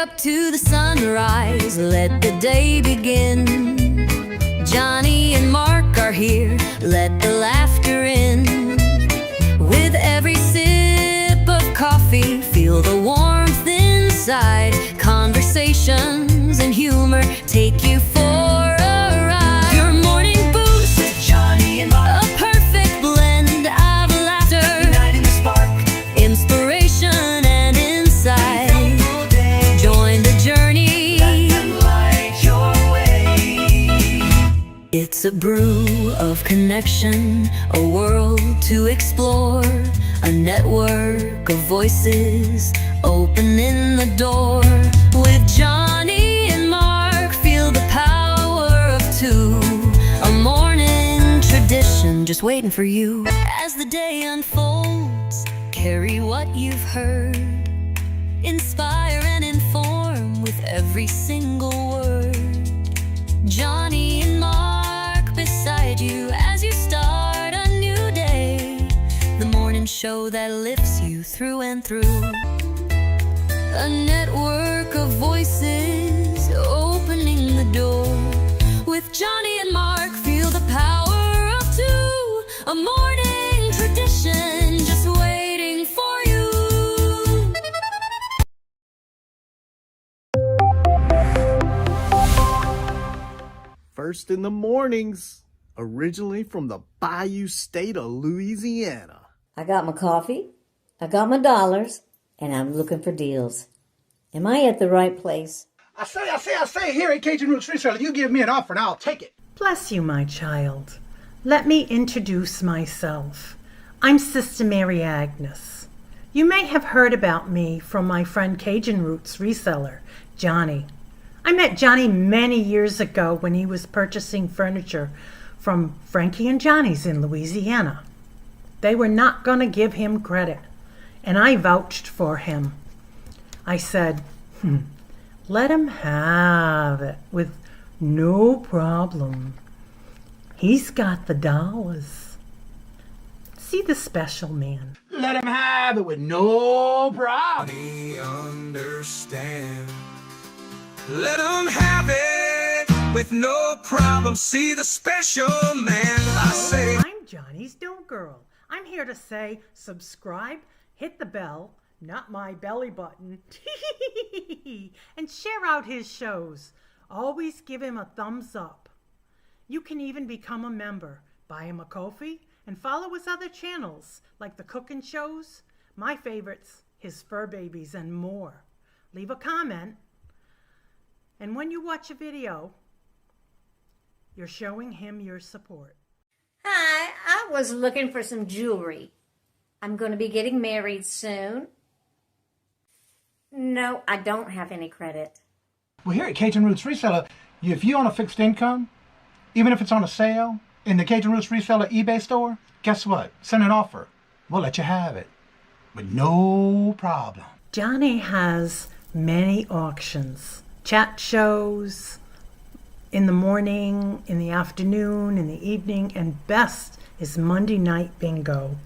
up to the sunrise, let the day begin. Johnny and Mark are here, let the laughter in. With every sip of coffee, feel the warmth inside. Conversations and humor take you for a ride. Your morning boost with Johnny and Mark, a perfect blend of laughter, igniting the spark, inspiration and insight. Join the journey, let them light your way. It's a brew of connection, a world to explore, a network of voices opening the door. With Johnny and Mark, feel the power of two, a morning tradition just waiting for you. As the day unfolds, carry what you've heard, inspire and inform with every single word. Johnny and Mark beside you as you start a new day, the morning show that lifts you through and through. A network of voices opening the door. With Johnny and Mark, feel the power of two, a morning tradition just waiting for you. First in the mornings, originally from the Bayou State of Louisiana. I got my coffee, I got my dollars, and I'm looking for deals. Am I at the right place? I say, here at Cajun Roots Reseller, you give me an offer and I'll take it. Bless you, my child. Let me introduce myself. I'm Sister Mary Agnes. You may have heard about me from my friend Cajun Roots Reseller, Johnny. I met Johnny many years ago when he was purchasing furniture from Frankie and Johnny's in Louisiana. They were not going to give him credit, and I vouched for him. I said, let him have it with no problem. He's got the dollars. See the special man. Let him have it with no problem. Understand. Let him have it with no problem. See the special man. I say, I'm Johnny's Dough Girl. I'm here to say subscribe, hit the bell, not my belly button, and share out his shows. Always give him a thumbs up. You can even become a member. Buy him a coffee and follow his other channels like the cooking shows, my favorites, his fur babies, and more. Leave a comment. And when you watch a video, you're showing him your support. Hi, I was looking for some jewelry. I'm going to be getting married soon. No, I don't have any credit. Well, here at Cajun Roots Reseller, if you own a fixed income, even if it's on a sale in the Cajun Roots Reseller eBay store, guess what? Send an offer. We'll let you have it with no problem. Johnny has many auctions, chat shows, in the morning, in the afternoon, in the evening, and best is Monday night bingo,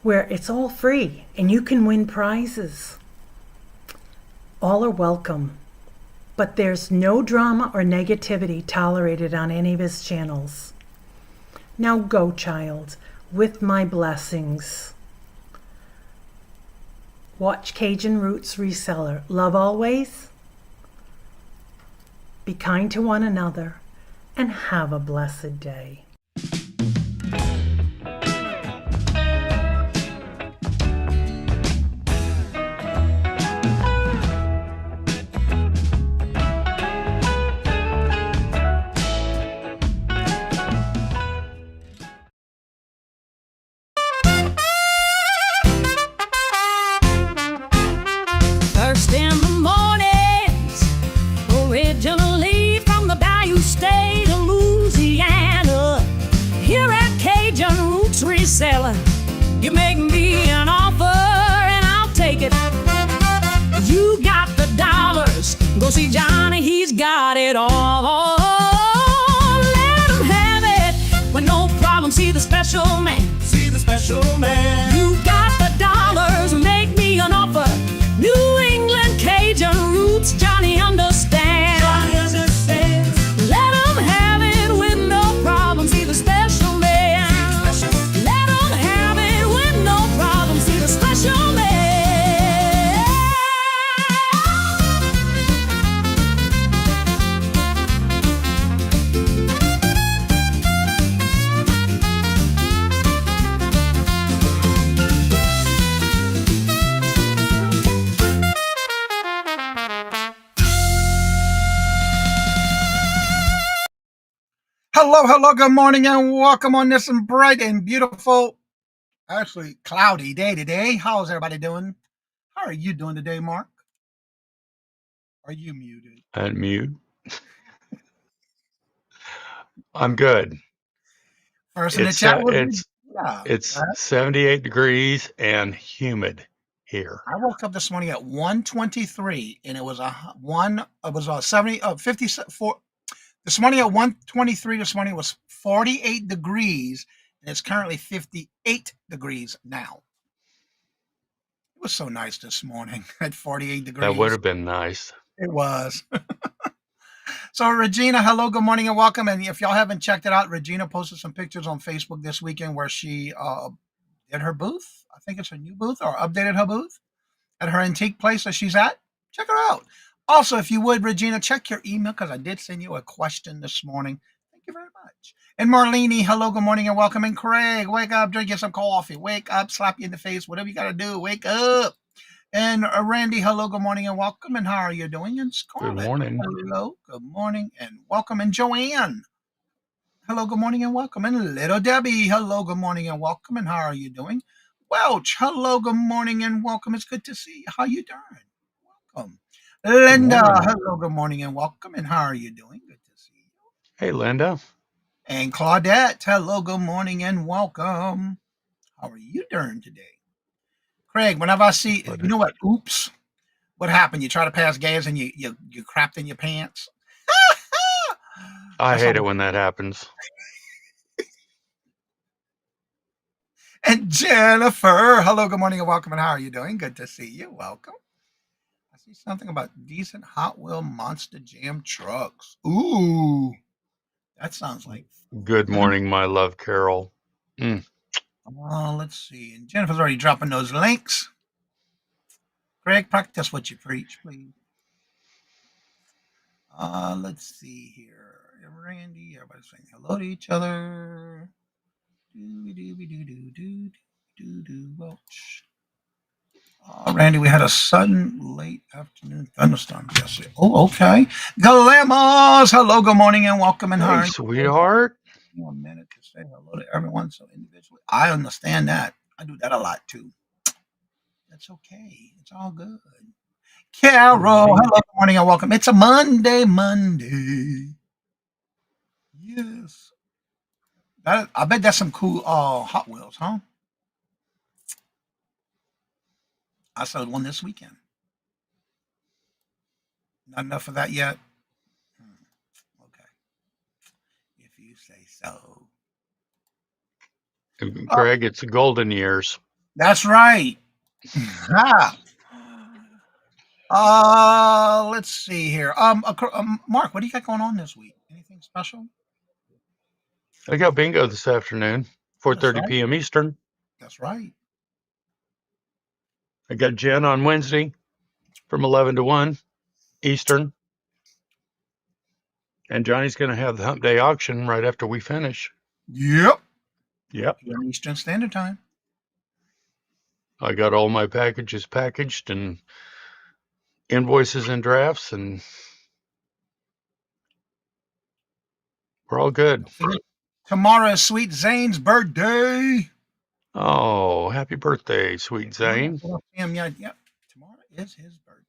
where it's all free and you can win prizes. All are welcome, but there's no drama or negativity tolerated on any of his channels. Now go, child, with my blessings. Watch Cajun Roots Reseller. Love always. Be kind to one another and have a blessed day. First in the mornings, originally from the Bayou State of Louisiana. Here at Cajun Roots Reseller, you make me an offer and I'll take it. You got the dollars, go see Johnny, he's got it all. Let him have it with no problem, see the special man. see the special man. You got the dollars, make me an offer. New England Cajun Hello, good morning, and welcome on this bright and beautiful, actually cloudy day today. How's everybody doing? How are you doing today, Mark? Are you muted? Unmute. I'm good. First in the It's chat uh, was it's yeah. it's 78 degrees and humid here. I woke up this morning at 1:23, and it was a 70 54. This morning at 1:23 this morning was 48 degrees, and it's currently 58 degrees now. It was so nice this morning at 48 That would degrees. have been nice. It was. So, Regina, hello, good morning, and welcome. And if y'all haven't checked it out, Regina posted some pictures on Facebook this weekend where she did her booth. I think it's her new booth, or updated her booth at her antique place that she's at. Check her out. Also, if you would, Regina, check your email because I did send you a question this morning. Thank you very much. And Marlene, hello, good morning, and welcome. And Craig, wake up, drink you some coffee. Wake up, slap you in the face, whatever you got to do. Wake up. And Randy, hello, good morning, and welcome. And how are you doing? And Good Scarlett, morning. hello, good morning, and welcome. And Joanne, hello, good morning, and welcome. And Little Debbie, hello, good morning, and welcome. And how are you doing? Welch, hello, good morning, and welcome. It's good to see you. How you doing? Welcome. Good Linda, morning. hello, good morning, and welcome. And how are you doing? Good to see you. Hey, Linda. And Claudette, hello, good morning, and welcome. How are you doing today? Craig, whenever I see, What you know what? Oops. What happened? You try to pass gas and you crapped in your pants. I That's hate all. it when that happens. And Jennifer, hello, good morning, and welcome. And how are you doing? Good to see you. Welcome. I see something about decent Hot Wheel Monster Jam trucks. Ooh, that sounds like Good fun. morning, my love, Carol. Mm, Let's see. And Jennifer's already dropping those links. Craig, practice what you preach, please. Let's see here. Randy, everybody's saying hello to each other. Welch. Randy, we had a sudden late afternoon thunderstorm yesterday. Oh, okay. Galemos, hello, good morning, and welcome. And how Hey, are you? sweetheart. 1 minute to say hello to everyone so individually. I understand that. I do that a lot too. That's okay. It's all good. Carol, hello, Indeed. good morning, and welcome. It's a Monday. Yes. I bet that's some cool Hot Wheels, huh? I sold one this weekend. Not enough of that yet. Okay, if you say so. Oh, Craig, it's the golden years. that's right. Ah. Let's see here. Mark, what do you got going on this week? Anything special? I got bingo this afternoon, That's 4:30 right. p.m. Eastern. That's right. I got Jen on Wednesday from 11 to 1 Eastern. And Johnny's going to have the hump day auction right after we finish. Yep. 4 Yep. p.m. Eastern Standard Time. I got all my packages packaged and invoices and drafts, and we're all good. Tomorrow is Sweet Zane's birthday. Oh, happy birthday, sweet Zane. Yeah, yep. Tomorrow is his birthday.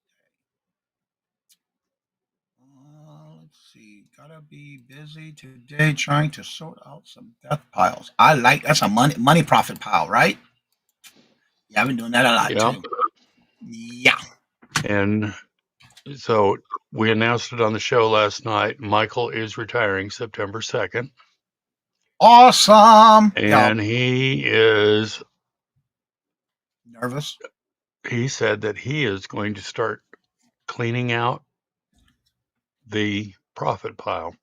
Let's see. Gotta be busy today trying to sort out some death piles. I like that's a money profit pile, right? Yeah, I've been doing that a lot Yeah. too. Yeah. And so we announced it on the show last night. Michael is retiring September 2nd. Awesome. Yeah. And Nervous. he said that he is going to start cleaning out the profit pile.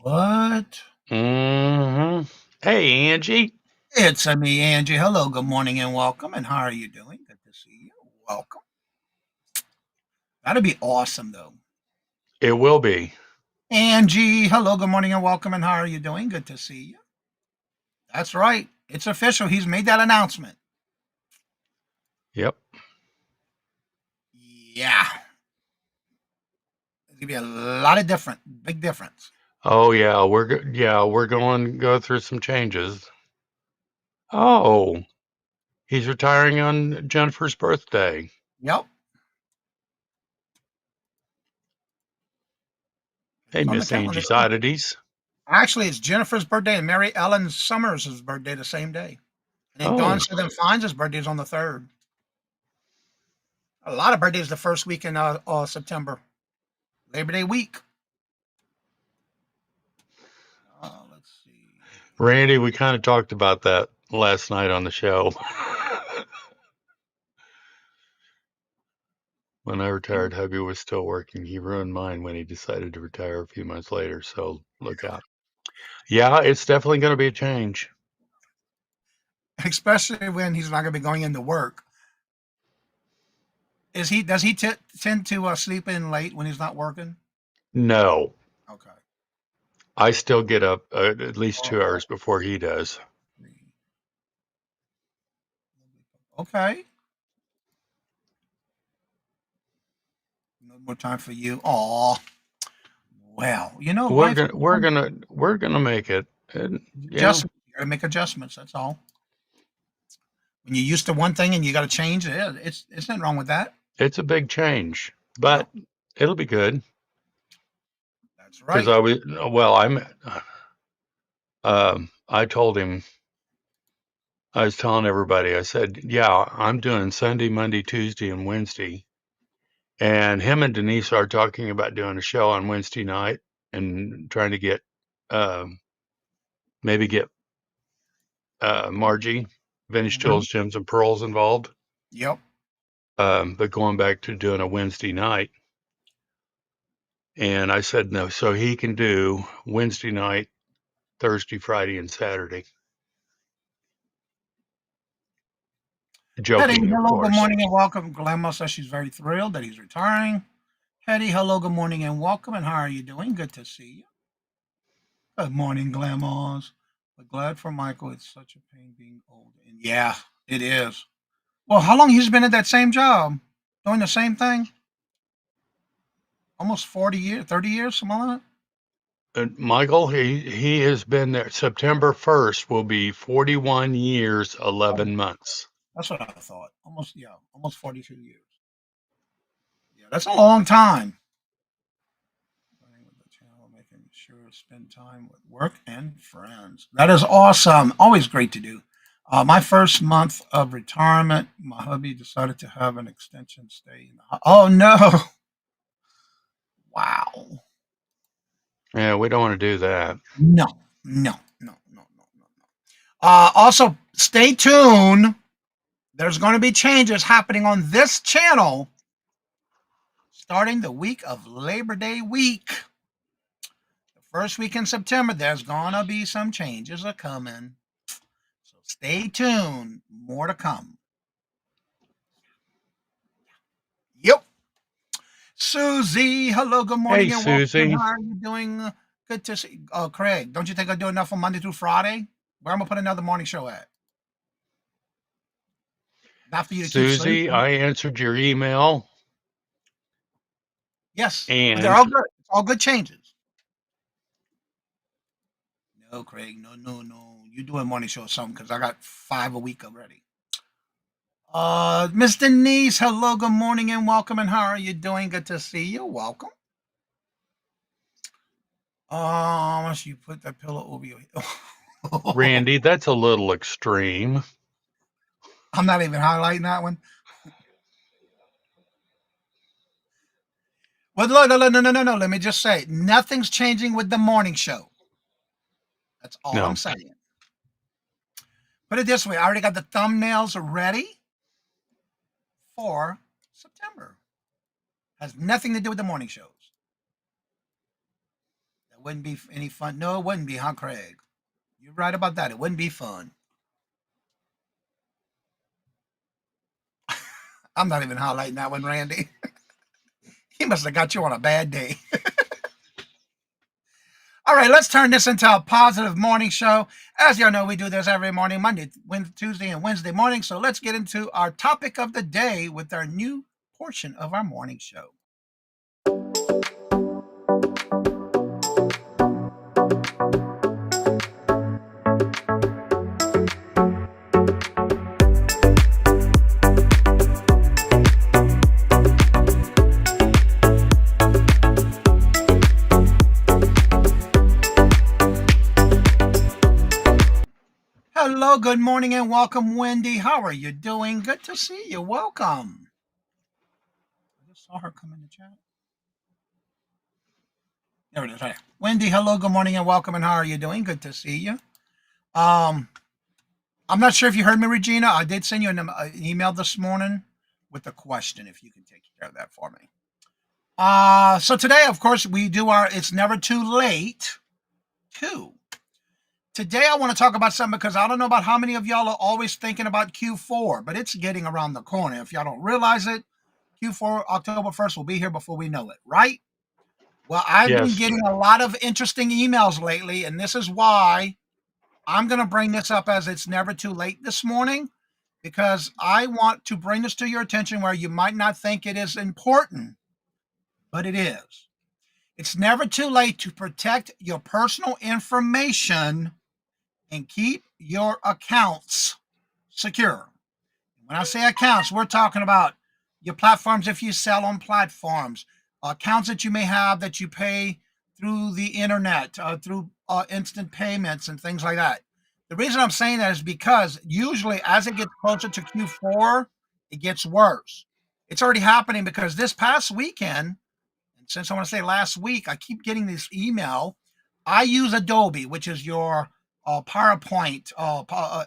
What? Hmm. Hey, Angie. It's me, Angie. Hello, good morning, and welcome. And how are you doing? Good to see you. Welcome. That'd be awesome, though. It will be. Angie, hello, good morning, and welcome. And how are you doing? Good to see you. That's right. It's official. He's made that announcement. Yep. Yeah. There's gonna be a lot of big difference. Oh yeah, we're going to go through some changes. Oh, he's retiring on Jennifer's birthday. Yep. Hey, It's on the Miss calendar. Angie's Oddities. Actually, it's Jennifer's birthday and Mary Ellen Summers' birthday the same day. And then Dawn Oh, Southern Fines' birthday is on the 3rd. A lot of birthdays the first week in September. Labor Day week. Let's see. Randy, we kind of talked about that last night on the show. When I retired, hubby was still working. He ruined mine when he decided to retire a few months later. So look out. Yeah, it's definitely going to be a change. Especially when he's not going to be going into work. Does he tend to sleep in late when he's not working? No, Okay. I still get up at least 2 hours before he does. Okay. No more time for you. Aw. Well, We're life gonna we're gonna we're gonna make it. And yeah, adjustments. You got to make adjustments. That's all. When you're used to one thing and you got to change it, it's nothing wrong with that. it's a big change, Yep. but it'll be good That's because right. I told him, I was telling everybody, I said, yeah, I'm doing Sunday, Monday, Tuesday, and Wednesday. And him and Denise are talking about doing a show on Wednesday night and trying to get, maybe get Margie, Vintage Mhm. Tools, Gems, and Pearls involved. Yep. But going back to doing a Wednesday night. And I said no, so he can do Wednesday night, Thursday, Friday, and Saturday. Hetty, Joking, of hello, good course. morning and welcome. Grandma says she's very thrilled that he's retiring. Hetty, hello, good morning and welcome. And how are you doing? Good to see you. Good morning, Glamours. But glad for Michael. It's such a pain being old. And yeah, it is. Well, how long he's been at that same job? Doing the same thing? Almost 40 years, 30 years, something like that? Michael, he has been there. September 1st will be 41 years, Oh, 11 months. that's what I thought. Almost, yeah, almost 42 years. Yeah, that's a long time. Playing with the channel, making sure to spend time with work and friends. That is awesome. Always great to do. My first month of retirement, my hubby decided to have an extension stay in the Oh no! Wow. Yeah, we don't want to do that. No, no, no, no, no, no, no. Also, stay tuned. There's going to be changes happening on this channel starting the week of Labor Day week. The first week in September, there's going to be some changes are coming. So stay tuned. More to come. Yep. Susie, hello, good Hey, morning, and welcome. Susie. How are you doing? Good to see. Oh, Craig, don't you think I do enough on Monday through Friday? Where I'm gonna put another morning show at? Not for you to keep Susie, sleeping. I answered your email Yes, but they're all and good. It's all good changes. No, Craig, no, no, no. You do a morning show or something because I got 5 a week already. Miss Denise, hello, good morning, and welcome. And how are you doing? Good to see you. Welcome. Once you put that pillow over your head. Randy, that's a little extreme. I'm not even highlighting that one. Well, no. Let me just say, nothing's changing with the morning show. That's all I'm No, saying. Put it this way: I already got the thumbnails ready for September. Has nothing to do with the morning shows. That wouldn't be any fun. No, it wouldn't be, huh, Craig? You're right about that. It wouldn't be fun. I'm not even highlighting that one, Randy. He must have got you on a bad day. All right, let's turn this into a positive morning show. As y'all know, we do this every morning, Monday, Wednesday, Tuesday, and Wednesday morning. So let's get into our topic of the day with our new portion of our morning show. Hello, good morning, and welcome, Wendy. How are you doing? Good to see you. Welcome. I just saw her come in the chat. There it is. Right. Wendy, hello, good morning, and welcome, and how are you doing? Good to see you. Um, I'm not sure if you heard me, Regina. I did send you an email this morning with a question, if you can take care of that for me. So today, of course, we do our It's Never Too Late 2. Today, I want to talk about something because I don't know about how many of y'all are always thinking about Q4, but it's getting around the corner. If y'all don't realize it, Q4, October 1st, will be here before we know it, right? Well, I've been Yes. getting a lot of interesting emails lately, and this is why I'm going to bring this up as it's never too late this morning, because I want to bring this to your attention where you might not think it is important, but it is. It's never too late to protect your personal information and keep your accounts secure. When I say accounts, we're talking about your platforms if you sell on platforms, accounts that you may have that you pay through the internet, through instant payments and things like that. The reason I'm saying that is because usually as it gets closer to Q4, it gets worse. It's already happening because this past weekend, and since I want to say last week, I keep getting this email. I use Adobe, which is your PowerPoint,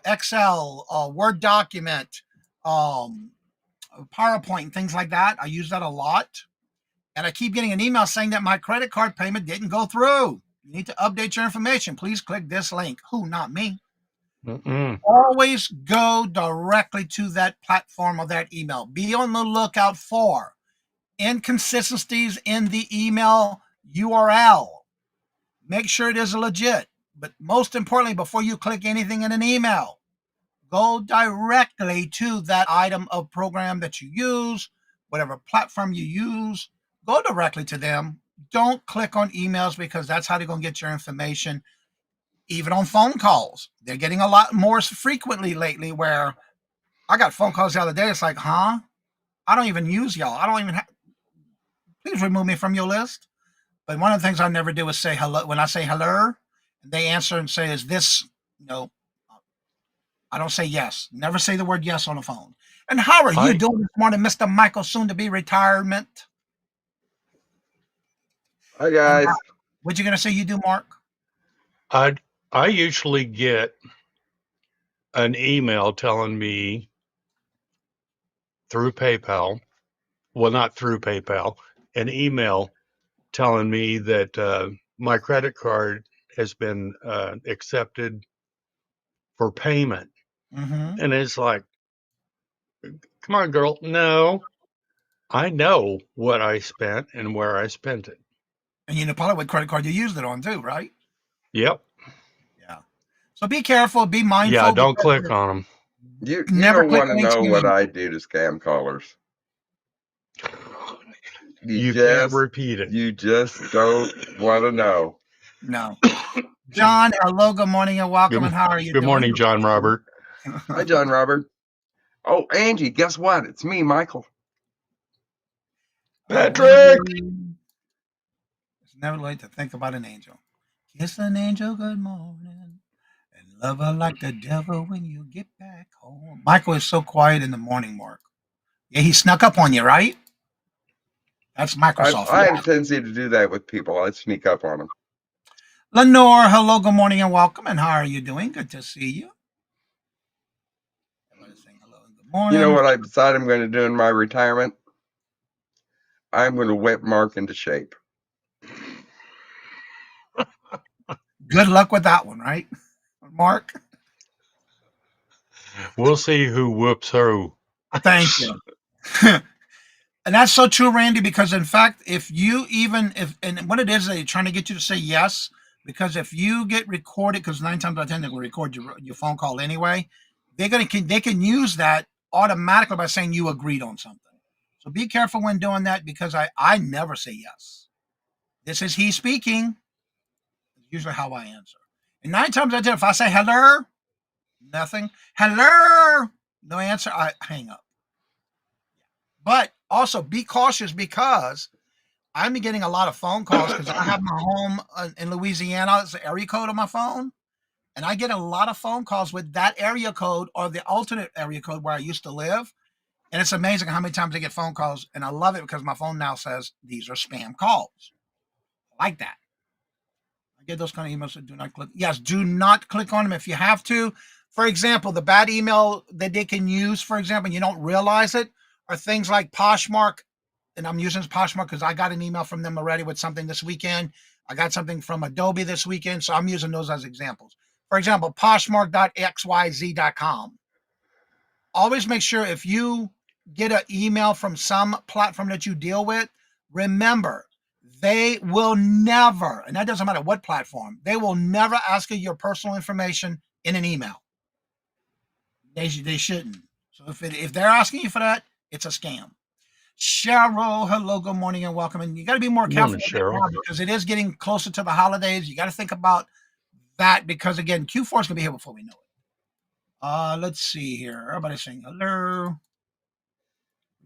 Excel, Word document, um, PowerPoint, and things like that. I use that a lot. And I keep getting an email saying that my credit card payment didn't go through. You need to update your information. Please click this link. Who, not me. Mm-mm. Always go directly to that platform or that email. Be on the lookout for inconsistencies in the email URL. Make sure it is legit. But most importantly, before you click anything in an email, go directly to that item of program that you use, whatever platform you use. Go directly to them. Don't click on emails because that's how they're going to get your information. Even on phone calls, they're getting a lot more frequently lately where I got phone calls the other day. It's like, huh? I don't even use y'all. I don't even please remove me from your list. But one of the things I never do is say hello. When I say hello, they answer and say, is this, you know, I don't say yes. Never say the word yes on the phone. And how are you I doing this morning, Mr. Michael, soon to be retirement? Hi And guys. what you gonna say you do, Mark? I I usually get an email telling me through PayPal, well, not through PayPal, an email telling me that my credit card has been accepted for payment. Mm-hmm. And it's like, come on, girl. No, I know what I spent and where I spent it. And you know probably what credit card you used it on too, right? Yep. Yeah. So be careful, be Yeah, mindful don't because click on them. You never don't click want to links know in what email. I do to scam callers. You You can't just repeat it. you just don't want to know. No. John, hello, good morning and welcome. Good, And how are you good doing? morning, John Robert. Hi John Robert. Oh, Angie, guess what? It's me, Michael. Patrick! Wendy. It's never late to think about an angel. Kiss an angel good morning and love her like the devil when you get back home. Michael is so quiet in the morning, Mark. Yeah, he snuck up on you, right? That's Microsoft. I have Yeah. a tendency to do that with people. I sneak up on them. Lenore, hello, good morning and welcome. And how are you doing? Good to see you. Everybody's saying hello and good You know morning. what I decide I'm going to do in my retirement? I'm going to whip Mark into shape. Good luck with that one, right? Mark, We'll see who whoops who. thank you. And that's so true, Randy, because in fact, if you even if and what it is, they're trying to get you to say yes, because if you get recorded, because 9 times out of 10 they will record your phone call anyway, they can use that automatically by saying you agreed on something. So be careful when doing that because I never say yes. This is he speaking. Is usually how I answer. And 9 times out of 10, if I say hello, nothing. Hello, no answer. I hang up. But also be cautious because I'm getting a lot of phone calls because I have my home in Louisiana. It's the area code on my phone. And I get a lot of phone calls with that area code or the alternate area code where I used to live. And it's amazing how many times I get phone calls. And I love it because my phone now says these are spam calls. I like that. I get those kind of emails that do not click. Yes, do not click on them if you have to. For example, the bad email that they can use, for example, and you don't realize it, are things like Poshmark. And I'm using Poshmark because I got an email from them already with something this weekend. I got something from Adobe this weekend. So I'm using those as examples. For example, Poshmark.xyz.com. Always make sure if you get an email from some platform that you deal with, remember, they will never, and that doesn't matter what platform, they will never ask you your personal information in an email. They shouldn't. So if they're asking you for that, it's a scam. Cheryl, hello, good morning, and welcome. And you got to be more Morning, careful with it Cheryl. now because it is getting closer to the holidays. You got to think about that because, again, Q4 is going to be here before we know it. Let's see here. Everybody's saying hello.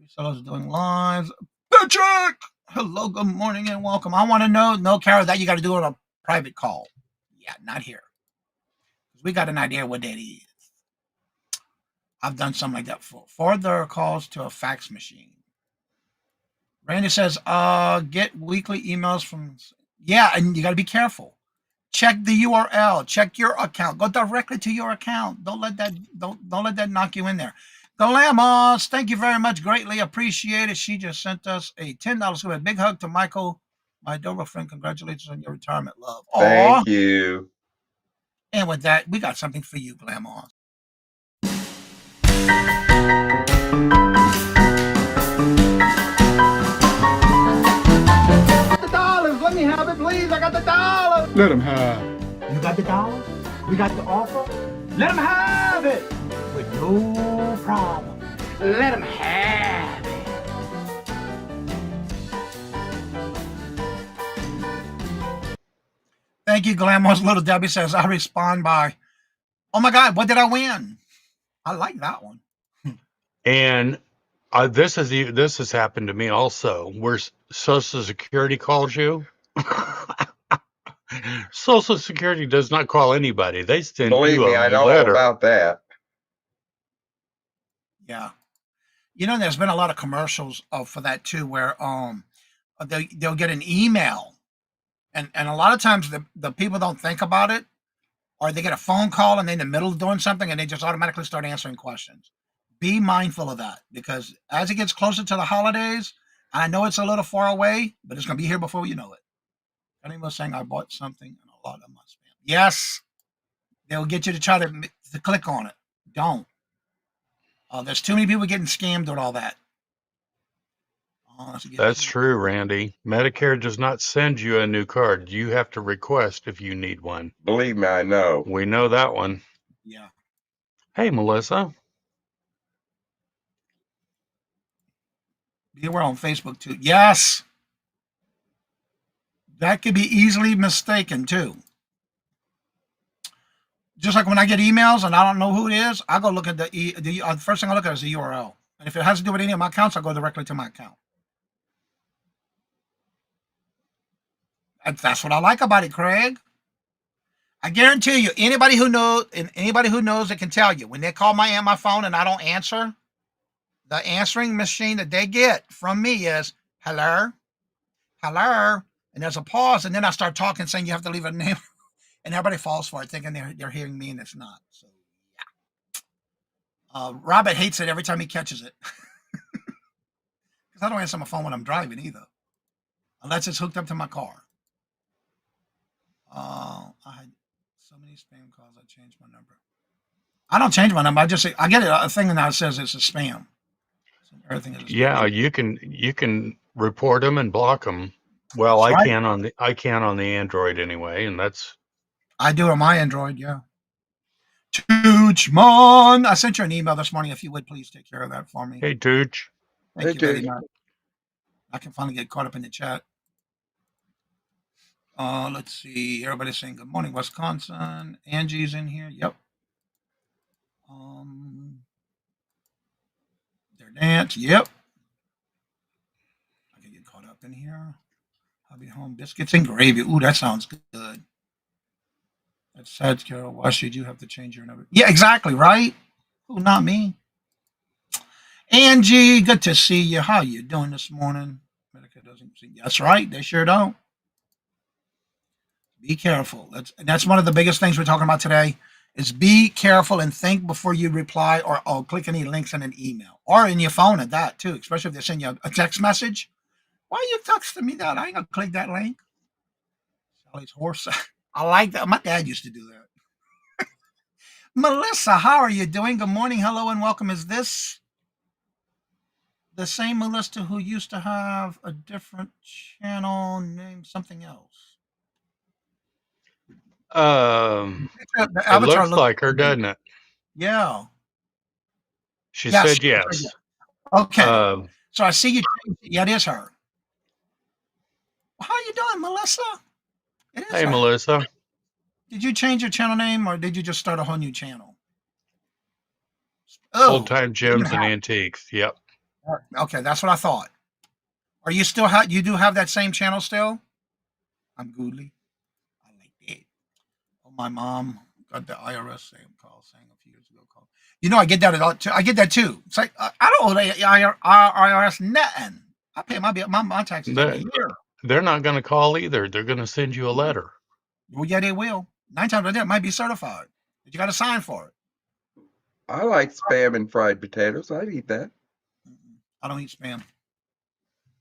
Resellers doing lives. Patrick! Hello, good morning, and welcome. I want to know, no, Carol, that you got to do it on a private call. Yeah, not here. We got an idea what that is. I've done something like that before. Forward their calls to a fax machine. Randy says, get weekly emails from, yeah, and you got to be careful. Check the URL, check your account, go directly to your account. Don't let that knock you in there. Galamos, thank you very much. Greatly appreciate it. She just sent us a $10 gift. Big hug to Michael, my Dover friend. Congratulations on your retirement, love. Thank you. And with that, we got something for you, Galamos. The dollars, let me have it, please. I got the dollars. Let him have. You got the dollars? We got the offer? Let them have it with no problem. Let them have it. Thank you, Glamorous. Little Debbie says, I respond by, oh my God, what did I win? I like that one. And this has happened to me also, where Social Security calls you. Social Security does not call anybody. They send Believe you me, a I know all letter. about that. Yeah. You know, there's been a lot of commercials for that too, where they'll get an email, and a lot of times the people don't think about it, or they get a phone call and they're in the middle of doing something and they just automatically start answering questions. Be mindful of that because as it gets closer to the holidays, I know it's a little far away, but it's going to be here before you know it. Anyone was saying I bought something and a lot of my spam. Yes, they'll get you to try to click on it. Don't. There's too many people getting scammed with all that. That's true, Randy. Medicare does not send you a new card. You have to request if you need one. Believe me, I know. We know that one. Yeah. Hey, Melissa. We're on Facebook too. Yes. That could be easily mistaken too. Just like when I get emails and I don't know who it is, I go look at the first thing I look at is the URL. And if it has to do with any of my accounts, I go directly to my account. That's what I like about it, Craig. I guarantee you, anybody who knows it can tell you when they call my phone and I don't answer, the answering machine that they get from me is hello, hello, and there's a pause, and then I start talking, saying you have to leave a name, and everybody falls for it, thinking they're hearing me, and it's not. So yeah, Robert hates it every time he catches it because I don't answer my phone when I'm driving either, unless it's hooked up to my car. I had so many spam calls. I changed my number. I don't change my number. I just say I get a thing that says it's a spam. So everything is a spam. Yeah, you can report them and block them. Well, That's I right. can on the Android anyway, and that's. I do on my Android. Yeah. Toochmon, I sent you an email this morning. If you would please take care of that for me. Hey, Tooch. Thank you very much. I can finally get caught up in the chat. Let's see. Everybody's saying good morning, Wisconsin. Angie's in here. Yep. Their dance. Yep. I can get caught up in here. I'll be home. Biscuits and gravy. Ooh, that sounds good. That's sad, Carol. Why should you have to change your number? Yeah, exactly, right? Who, not me. Angie, good to see you. How you doing this morning? Medica doesn't see. That's right. They sure don't. Be careful. That's one of the biggest things we're talking about today. Is be careful and think before you reply or click any links in an email or in your phone at that too. Especially if they send you a text message. Why are you texting me that? I ain't gonna click that link. Sally's horse. I like that. My dad used to do that. Melissa, how are you doing? Good morning, hello, and welcome. Is this the same Melissa who used to have a different channel named something else? Um, The it avatar looks looks like her, familiar. doesn't it? Yeah. She Yes. said yes. Okay. Um, So I see you. Yeah, it is her. How are you doing, Melissa? It is hey, her. Melissa. Did you change your channel name or did you just start a whole new channel? Old Oh, time even gems and have. antiques. Yep. Okay, that's what I thought. Are you still you do have that same channel still? I'm Goodly. I like that. Oh, my mom got the IRS same call saying a few years ago. Call. You know, I get that a lot too. I get that too. It's like I don't owe the IRS nothing. I pay my taxes every They're, year. they're not going to call either. They're going to send you a letter. Well, yeah, they will. 9 times out of 10, it might be certified, but you got to sign for it. I like spam and fried potatoes. I'd eat that. I don't eat spam.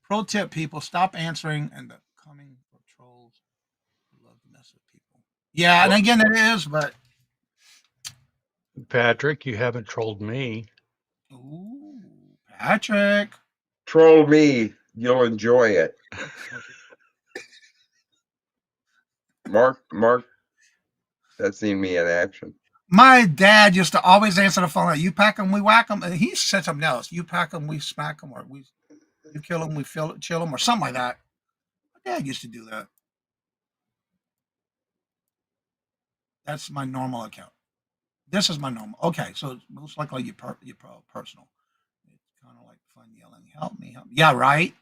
Pro tip, people, stop answering and the coming for trolls who love to mess with people. Yeah, and Well, again, it is, but Patrick, you haven't trolled me. ooh, Patrick. Troll me. You'll enjoy it. Mark has seen me in action. My dad used to always answer the phone like, "You pack them, we whack them," and he said something else. "You pack them, we smack them," or "You kill them, we chill them," or something like that. My dad used to do that. That's my normal account. This is my normal. Okay, so it's most likely your personal. It's kind of like fun yelling, "Help me, help me!" Yeah, right.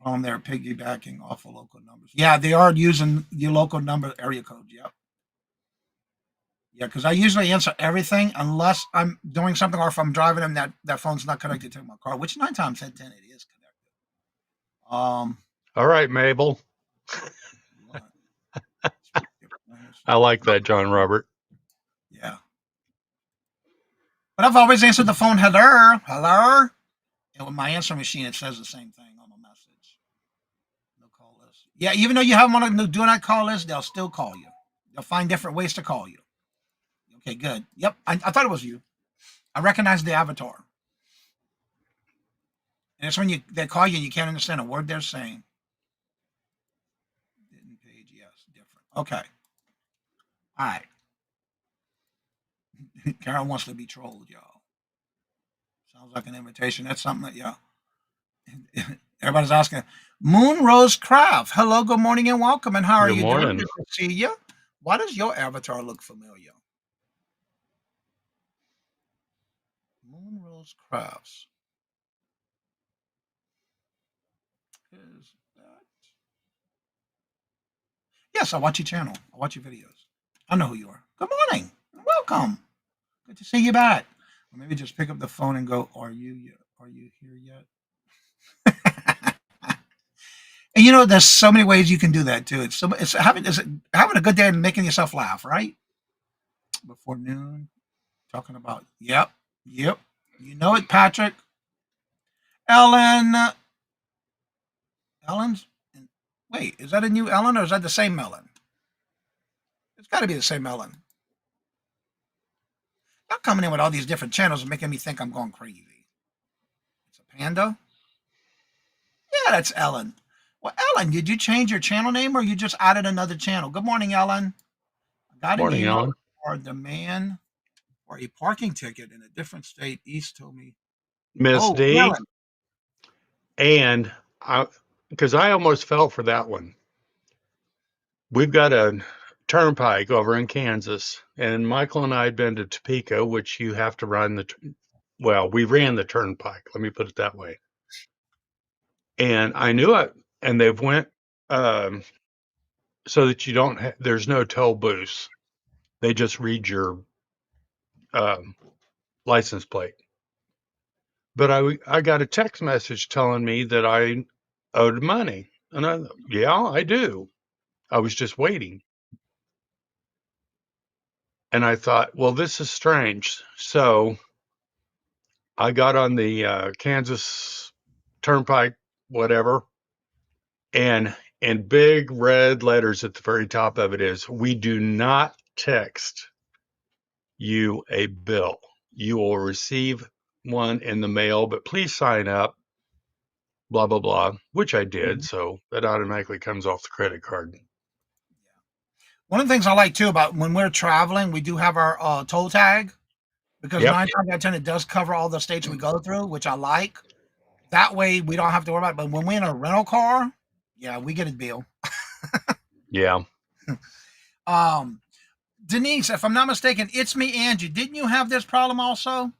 On there piggybacking off of local numbers. Yeah, they are using your local number area code. Yep. Yeah, because I usually answer everything unless I'm doing something or if I'm driving and that phone's not connected to my car, which 9 times out of 10 it is connected. Um, All right, Mabel. what? I like that, John Robert. Yeah, but I've always answered the phone, hello, hello, and with my answering machine it says the same thing on the message. No call list. Yeah, even though you have them on a do not call list, they'll still call you. They'll find different ways to call you. Okay, good. Yep, I thought it was you. I recognize the avatar. And it's when they call you and you can't understand a word they're saying. Didn't page, yes, different. Okay. All right. Carol wants to be trolled, y'all. Sounds like an invitation. That's something that, yeah. Everybody's asking. Moon Rose Craft. Hello, good morning, and welcome. And how are Good you doing? morning. Good to see you. Why does your avatar look familiar? Moon Rose Crafts. Is that? Yes, I watch your channel. I watch your videos. I know who you are. Good morning. Welcome. Good to see you back. Or maybe just pick up the phone and go, are you here yet? And you know, there's so many ways you can do that too. It's having a good day and making yourself laugh, right? Before noon, talking about, yep. You know it, Patrick. Ellen. Ellen's, wait, is that a new Ellen or is that the same Ellen? It's got to be the same Ellen. Not coming in with all these different channels and making me think I'm going crazy. It's a panda. Yeah, that's Ellen. Well, Ellen, did you change your channel name or you just added another channel? Good morning, Ellen. I got an Morning, email Ellen. for a demand for a parking ticket in a different state. East told me, Miss oh, D. Ellen. And because I almost fell for that one. We've got a turnpike over in Kansas, and Michael and I had been to Topeka, which you have to run well, we ran the turnpike. Let me put it that way. And I knew it, and they've went um, so that you don't, there's no toll booths. They just read your license plate. But I got a text message telling me that I owed money. And yeah, I do. I was just waiting. And I thought, well, this is strange. So I got on the Kansas Turnpike, whatever, and in big red letters at the very top of it is, we do not text you a bill. You will receive one in the mail, but please sign up, blah, blah, blah, which I did. So that automatically comes off the credit card. One of the things I like too about when we're traveling, we do have our toll tag because Yep. 9 times out of 10 it does cover all the states we go through, which I like. That way we don't have to worry about it. But when we're in a rental car, yeah, we get a bill. Yeah. Denise, if I'm not mistaken, it's me, Angie. Didn't you have this problem also?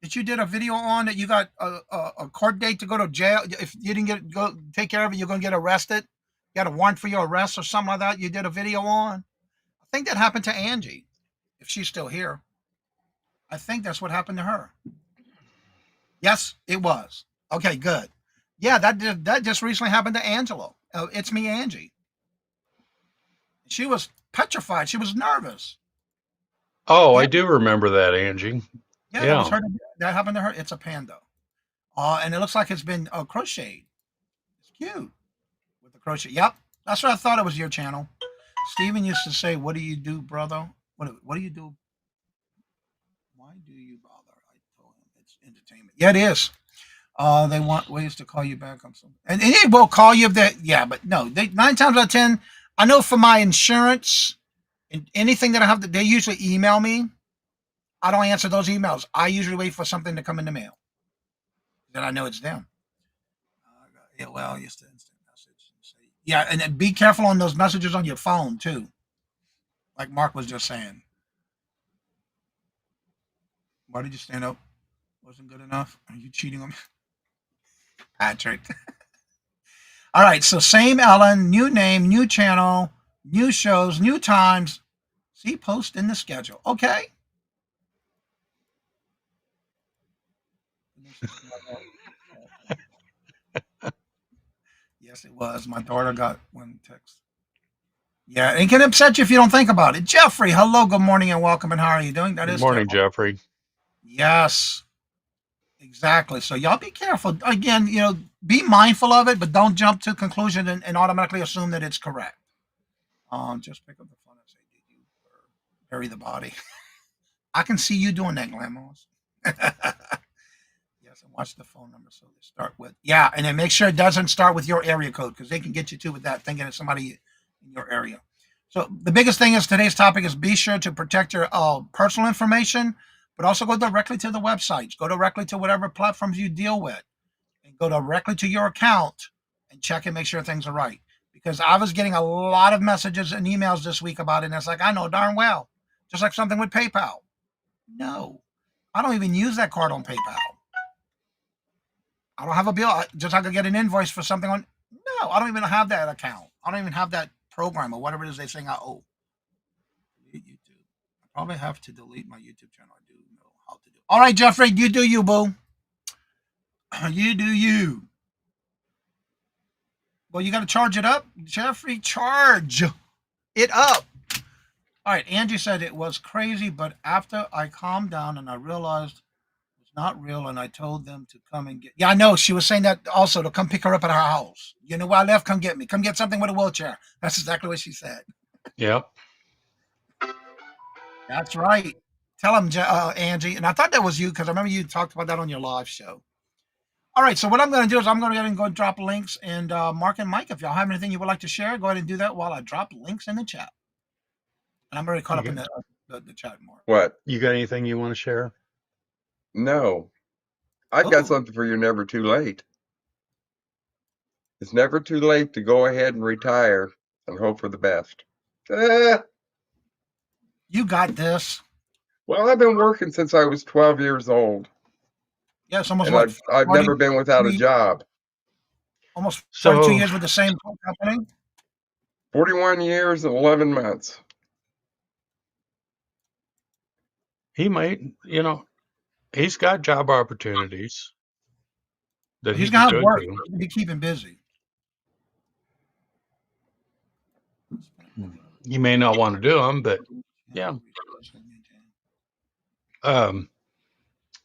That you did a video on that you got a court date to go to jail. If you didn't go take care of it, you're going to get arrested. You got a warrant for your arrest or something like that. You did a video on. I think that happened to Angie, if she's still here. I think that's what happened to her. Yes, it was. Okay, good. Yeah, that just recently happened to Angela. It's me, Angie. She was petrified. She was nervous. Oh, Yeah, I do remember that, Angie. yeah, that was Yeah. her. That happened to her. It's a panda, and it looks like it's been crocheted. It's cute with the crochet. Yep, that's what I thought it was your channel. Steven used to say, "What do you do, brother? What do you do? Why do you bother?" I told him it's entertainment. Yeah, it is. They want ways to call you back on something, and they will call you if they. Yeah, but no, they 9 times out of 10. I know for my insurance and anything that I have, they usually email me. I don't answer those emails. I usually wait for something to come in the mail. Then I know it's them. Yeah, well, just an instant message. Yeah, and then be careful on those messages on your phone too. Like Mark was just saying. Why did you stand up? Wasn't good enough? Are you cheating on me? Patrick. All right, so same Ellen, new name, new channel, new shows, new times. See, post in the schedule. Okay. Yes, it was. My daughter got one text. Yeah, it can upset you if you don't think about it. Jeffrey, hello, good morning, and welcome. And how are you doing? That Good is morning, terrible. Jeffrey. Yes, exactly. So y'all be careful. Again, be mindful of it, but don't jump to conclusion and automatically assume that it's correct. Just pick up the phone and say, "Did you bury the body?" I can see you doing that, Glamorous. Yes, and watch the phone number. So they start with and then make sure it doesn't start with your area code because they can get you too with that, thinking it's somebody in your area. So the biggest thing is today's topic is be sure to protect your personal information, but also go directly to the websites. Go directly to whatever platforms you deal with, and go directly to your account and check and make sure things are right. Because I was getting a lot of messages and emails this week about it, and it's like I know darn well, just like something with PayPal. No, I don't even use that card on PayPal. I don't have a bill. Just I could get an invoice for something on. No, I don't even have that account. I don't even have that program or whatever it is they saying I owe. YouTube. I probably have to delete my YouTube channel. I do know how to do. All right, Jeffrey, you do you, boo. You do you. Well, you got to charge it up, Jeffrey. Charge it up. All right, Angie said it was crazy, but after I calmed down and I realized not real, and I told them to come and get. Yeah, I know. She was saying that also to come pick her up at her house. You know where I left? Come get me. Come get something with a wheelchair. That's exactly what she said. Yep. That's right. Tell him, Angie. And I thought that was you because I remember you talked about that on your live show. All right. So what I'm going to do is I'm going to go ahead and go drop links. And Mark and Mike, if y'all have anything you would like to share, go ahead and do that while I drop links in the chat. And I'm already caught up in the chat, Mark. What? You got anything you want to share? No. I've got something for you. Never too late. It's never too late to go ahead and retire and hope for the best. You got this. Well, I've been working since I was 12 years old. Yeah, it's almost And what? I've never been without a job. Almost 42 So years with the same company. 41 years and 11 months. he might, he's got job opportunities that He's he could gonna have go work. to. He's gonna be keeping busy. He may not want to do them, but yeah. Um,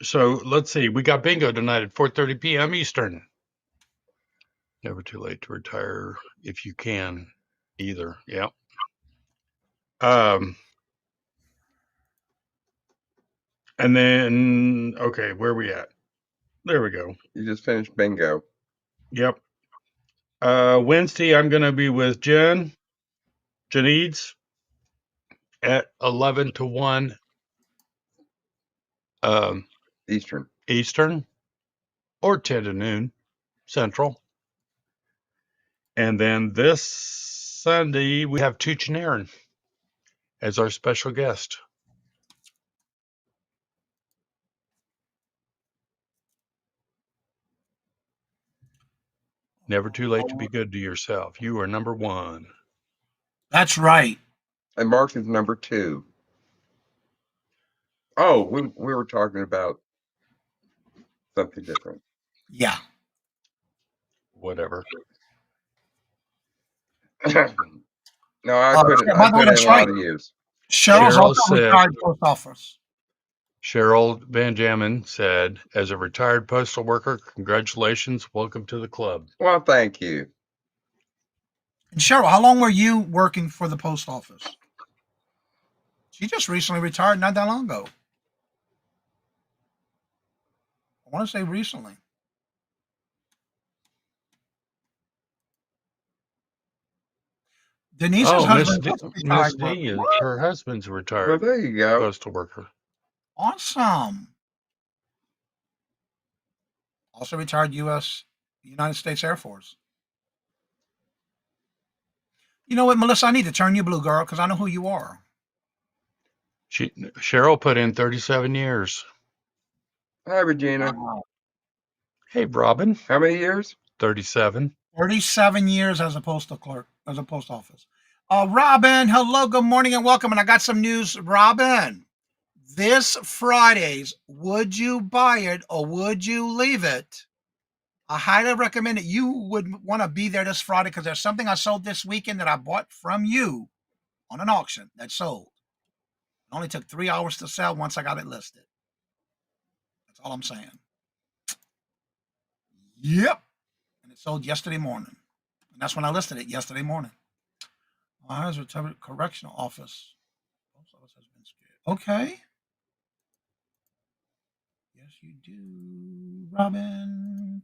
so let's see. We got bingo tonight at 4:30 p.m. Eastern. Never too late to retire if you can, either. Yeah. And then okay, where are we at? There we go. You just finished bingo. Yep. Wednesday, I'm going to be with Janice at 11 to 1 Eastern. Eastern or 10 to noon Central. And then this Sunday, we have Tooch and Aaron as our special guest. Never too late to be good to yourself. You are number one. That's right. And Mark is number 2. Oh, we were talking about something different. Yeah. Whatever. No, I put it. By I the way, put in that's a right. lot of years. Cheryl's Cheryl also said- retired post office. Cheryl Benjamin said, as a retired postal worker, congratulations. Welcome to the club. Well, thank you. And Cheryl, how long were you working for the post office? She just recently retired, not that long ago. I want to say recently. Denise's husband is Miss retired. D, her husband's a Well, retired there you go. postal worker. Awesome. Also retired United States Air Force. You know what, Melissa? I need to turn you blue, girl, because I know who you are. Cheryl put in 37 years. Hi, Regina. Wow. Hey, Robin. How many years? 37. 37 years as a postal clerk, as a post office. Robin, hello, good morning, and welcome. And I got some news, Robin. This Friday's Would You Buy It or Would You Leave It? I highly recommend it. You would want to be there this Friday because there's something I sold this weekend that I bought from you on an auction that sold. It only took 3 hours to sell once I got it listed. That's all I'm saying. Yep. And it sold yesterday morning. And that's when I listed it yesterday morning. Ohio's Recovery Correctional Office. Post office has been scared. Okay. Yes, you do, Robin.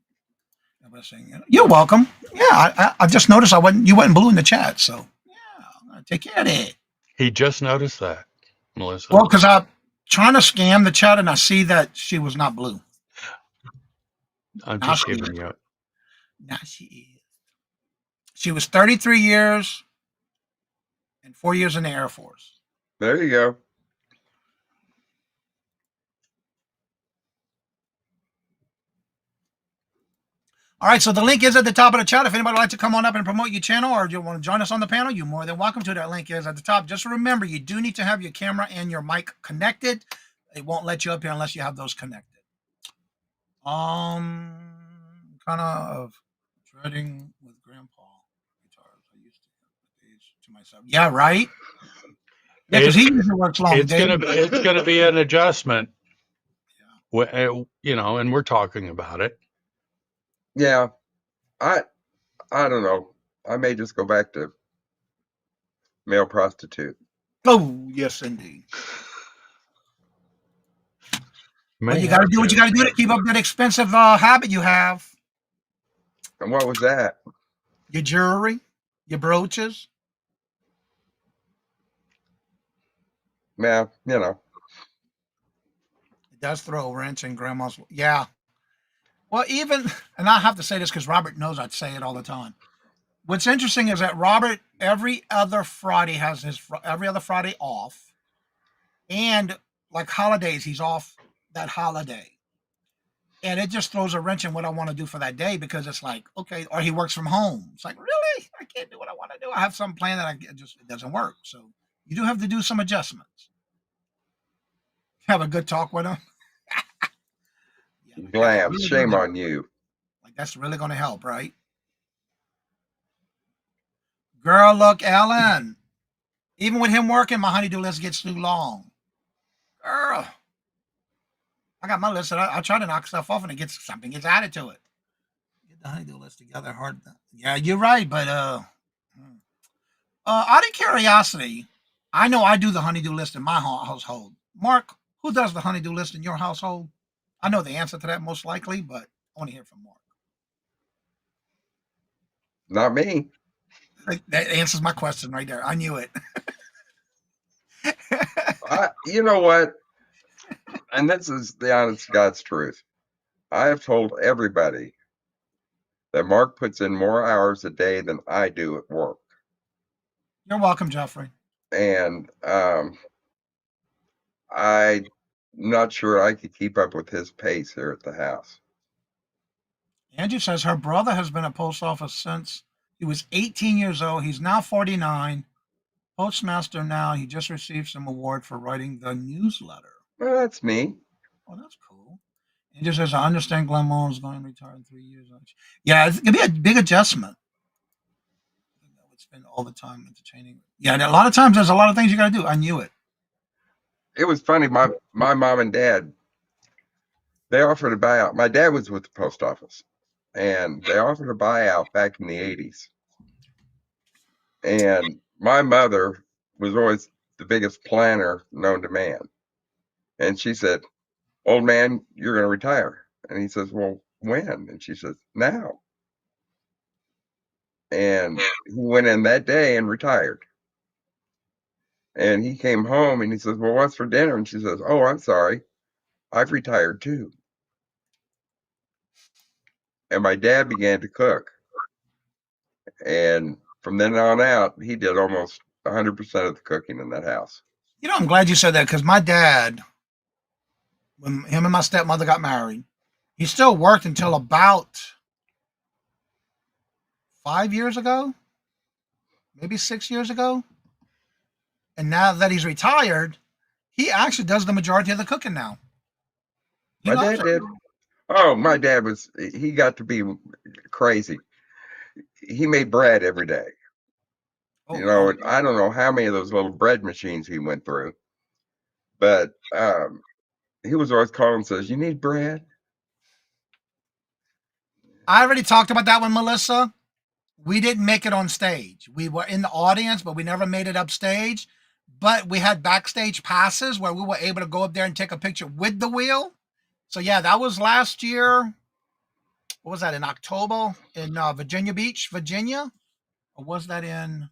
Everybody's saying, you're welcome. Yeah, I just noticed you wasn't blue in the chat, so yeah, I'm gonna take care of that. He just noticed that, Melissa. Well, because I'm trying to scam the chat and I see that she was not blue. I'm just giving you. Now she is. She was 33 years and 4 years in the Air Force. There you go. All right, so the link is at the top of the chat. If anybody would like to come on up and promote your channel or you want to join us on the panel, you're more than welcome to. That link is at the top. Just remember, you do need to have your camera and your mic connected. It won't let you up here unless you have those connected. Kind of dreading with Grandpa guitars. I used to age to myself. Yeah, right. Yeah, because he usually works long. It's gonna be an adjustment. Yeah. And we're talking about it. Yeah, I don't know. I may just go back to male prostitute. Oh, yes, indeed. Well, you got to do what you got to do to keep up that expensive habit you have. And what was that? Your jewelry, your brooches. Yeah, you know. It does throw a wrench in Grandma's. Yeah. Well, and I have to say this because Robert knows I'd say it all the time. What's interesting is that Robert every other Friday has every other Friday off, and like holidays, he's off that holiday, and it just throws a wrench in what I want to do for that day because it's like, okay, or he works from home. It's like, really, I can't do what I want to do. I have some plan that it doesn't work. So you do have to do some adjustments. Have a good talk with him. Yeah, like that's Glam, really shame gonna on you. like that's really gonna help, right? Girl, look, Ellen. Even with him working, my honeydew list gets too long. Girl, I got my list, and I try to knock stuff off, and something gets added to it. Get the honeydew list together. Hard. Yeah, you're right, but hmm. Out of curiosity, I know I do the honeydew list in my household. Mark, who does the honeydew list in your household? I know the answer to that most likely, but I want to hear from Mark. Not me. That answers my question right there. I knew it. You know what? And this is the honest God's truth. I have told everybody that Mark puts in more hours a day than I do at work. You're welcome, Jeffrey. And I'm not sure I could keep up with his pace here at the house. Angie says her brother has been at post office since he was 18 years old. He's now 49. Postmaster now. He just received some award for writing the newsletter. Well, that's me. Oh, that's cool. It just says, I understand Glenn Mullen's going to retire in 3 years. Yeah, it's going to be a big adjustment. I would spend all the time entertaining. Yeah, and a lot of times there's a lot of things you got to do. I knew it. It was funny. My mom and dad, they offered a buyout. My dad was with the post office, and they offered a buyout back in the 80s. And my mother was always the biggest planner known to man. And she said, "Old man, you're going to retire." And he says, "Well, when?" And she says, "Now." And he went in that day and retired. And he came home and he says, "Well, what's for dinner?" And she says, "Oh, I'm sorry. I've retired too." And my dad began to cook. And from then on out, he did almost 100% of the cooking in that house. You know, I'm glad you said that because my dad, when him and my stepmother got married, he still worked until about 5 years ago, maybe 6 years ago. And now that he's retired, he actually does the majority of the cooking now. He My loves dad it. did. Oh, my dad he got to be crazy. He made bread every day. Oh, And I don't know how many of those little bread machines he went through, but he was always calling and says, "You need bread?" I already talked about that with Melissa. We didn't make it on stage. We were in the audience, but we never made it upstage. But we had backstage passes where we were able to go up there and take a picture with the wheel. So yeah, that was last year. What was that, in October in Virginia Beach, Virginia? Or was that in?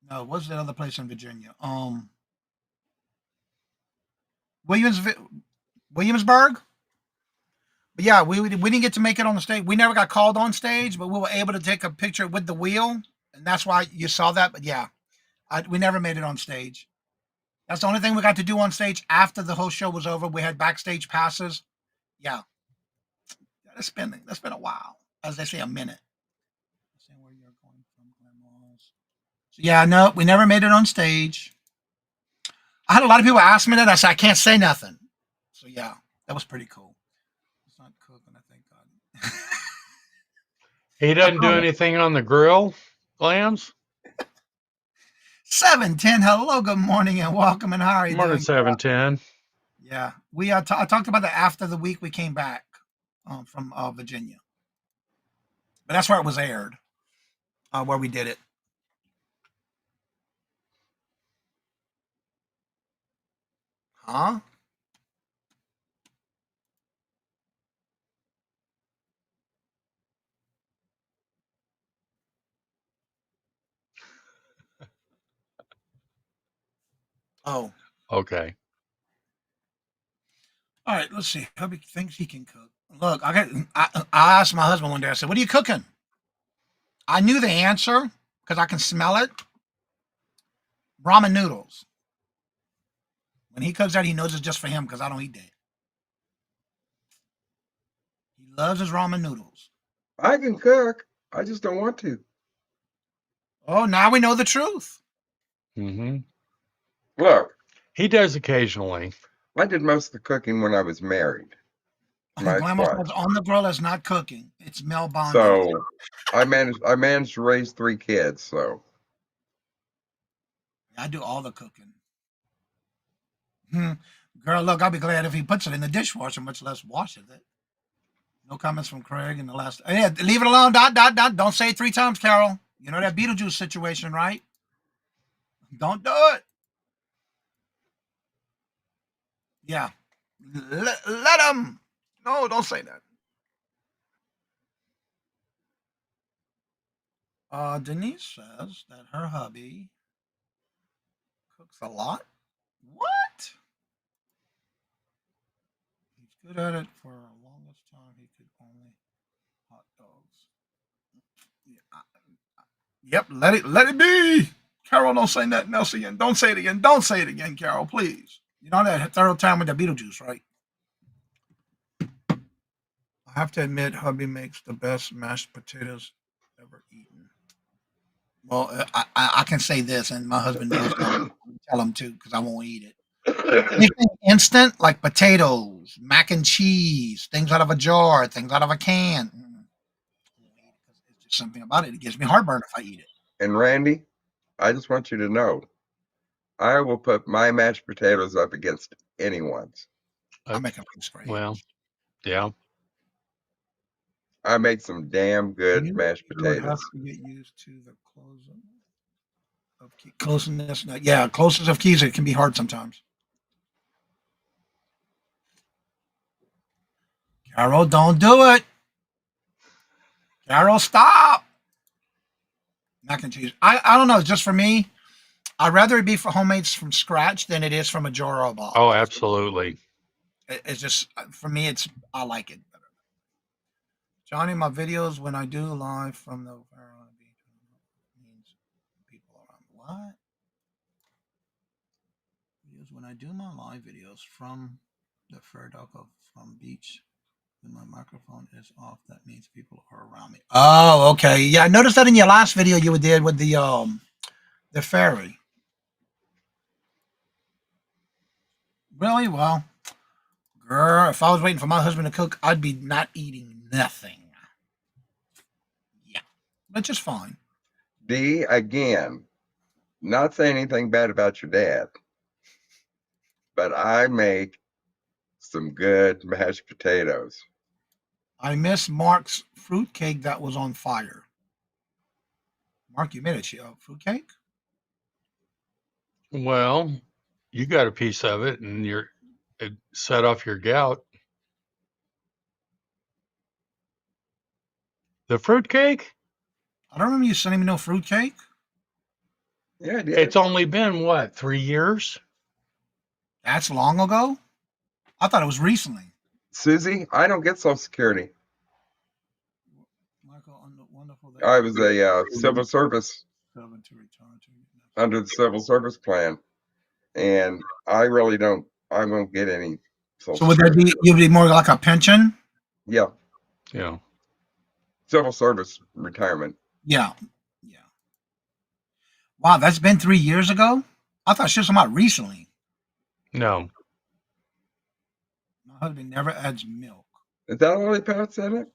No, what's that other place in Virginia? Williams, Williamsburg. But yeah, we didn't get to make it on the stage. We never got called on stage, but we were able to take a picture with the wheel, and that's why you saw that. But yeah, we never made it on stage. That's the only thing we got to do on stage after the whole show was over. We had backstage passes. Yeah, that's been a while, as they say, a minute. Where you're going from, so yeah, no, we never made it on stage. I had a lot of people ask me that. I said I can't say nothing. So yeah, that was pretty cool. It's not cooking, I thank God. He doesn't do anything on the grill, Lambs? 710. Hello, good morning, and welcome. And how are you Morning, doing? 710. Yeah, we I talked about that after the week we came back from Virginia, but that's where it was aired, where we did it. Huh? Oh, Okay. all right. Let's see. Hubby thinks he can cook. Look, I asked my husband one day. I said, "What are you cooking?" I knew the answer because I can smell it. Ramen noodles. When he cooks that, he knows it's just for him because I don't eat that. He loves his ramen noodles. I can cook. I just don't want to. Oh, now we know the truth. Mm-hmm. Look, He does occasionally. I did most of the cooking when I was married to my Grandma ex-wife. says on the grill is not cooking; it's Mel bonding. So I managed to raise 3 kids. So I do all the cooking. Hmm. Girl, look, I'll be glad if he puts it in the dishwasher, much less washes it. No comments from Craig in the last. Yeah, leave it alone. Dot dot dot. Don't say it 3 times, Carol. You know that Beetlejuice situation, right? Don't do it. Yeah. Let him. No, don't say that. Denise says that her hubby cooks a lot. What? He's good at it for the longest time. He could only hot dogs. Yep, let it be. Carol, don't say nothing else again. Don't say it again. Don't say it again, Carol, please. You know that third time with the Beetlejuice, right? I have to admit, hubby makes the best mashed potatoes ever eaten. Well, I can say this, and my husband knows that. Tell him to, because I won't eat it. Anything instant, like potatoes, mac and cheese, things out of a jar, things out of a can. It's just something about it. It gives me heartburn if I eat it. and Randy, I just want you to know, I will put my mashed potatoes up against anyone's. I Uh, make them taste great. well, yeah. I make some damn good You mashed would have potatoes. to get used to the closeness. Yeah, closeness of keys. It can be hard sometimes. Carol, don't do it. Carol, stop. Mac and cheese. I don't know. Just for me, I'd rather it be for homemade from scratch than it is from a jar or a box. Oh, absolutely. It's just for me. It's I like it better. Johnny, my videos when I do live from the beach means people around. What? Videos when I do my live videos from the Faradoco from beach when my microphone is off, that means people are around me. Oh, okay. Yeah, I noticed that in your last video you did with the ferry. Really? Well, girl, if I was waiting for my husband to cook, I'd be not eating nothing. Yeah, which is fine. D, again, not saying anything bad about your dad, but I make some good mashed potatoes. I miss Mark's fruitcake that was on fire. Mark, you made a fruitcake? Well, you got a piece of it and it set off your gout. The fruitcake? I don't remember you sending me no fruitcake. Yeah, I did. It's only been what, 3 years? That's long ago. I thought it was recently. Susie, I don't get Social Security. Michael, wonderful. I was a civil service under the civil service plan, and I really don't. I won't get any Social So would that Security. be you'd be more like a pension? Yeah, Yeah. civil service retirement. Yeah. Yeah. Wow, that's been 3 years ago? I thought she was talking about recently. No. My husband never adds milk. Is that all he puts in it?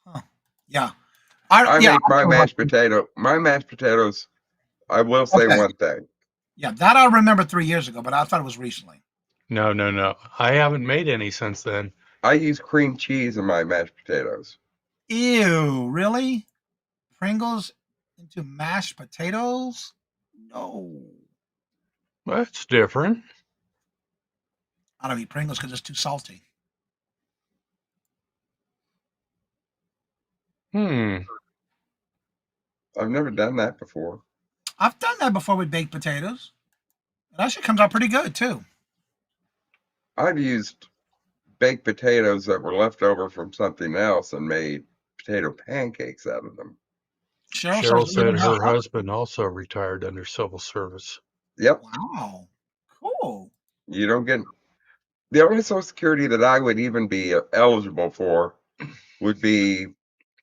Huh. Yeah. I Yeah. make my mashed potato. My mashed potatoes. I will say Okay. one thing. Yeah, that I remember 3 years ago, but I thought it was recently. No, no, no. I haven't made any since then. I use cream cheese in my mashed potatoes. Ew, really? Pringles into mashed potatoes? No. That's different. I don't eat Pringles because it's too salty. Hmm. I've never done that before. I've done that before with baked potatoes. It actually comes out pretty good too. I've used baked potatoes that were left over from something else and made potato pancakes out of them. Cheryl Cheryl says said even her husband also retired under civil service. Yep. Wow. Cool. You don't get the only Social Security that I would even be eligible for would be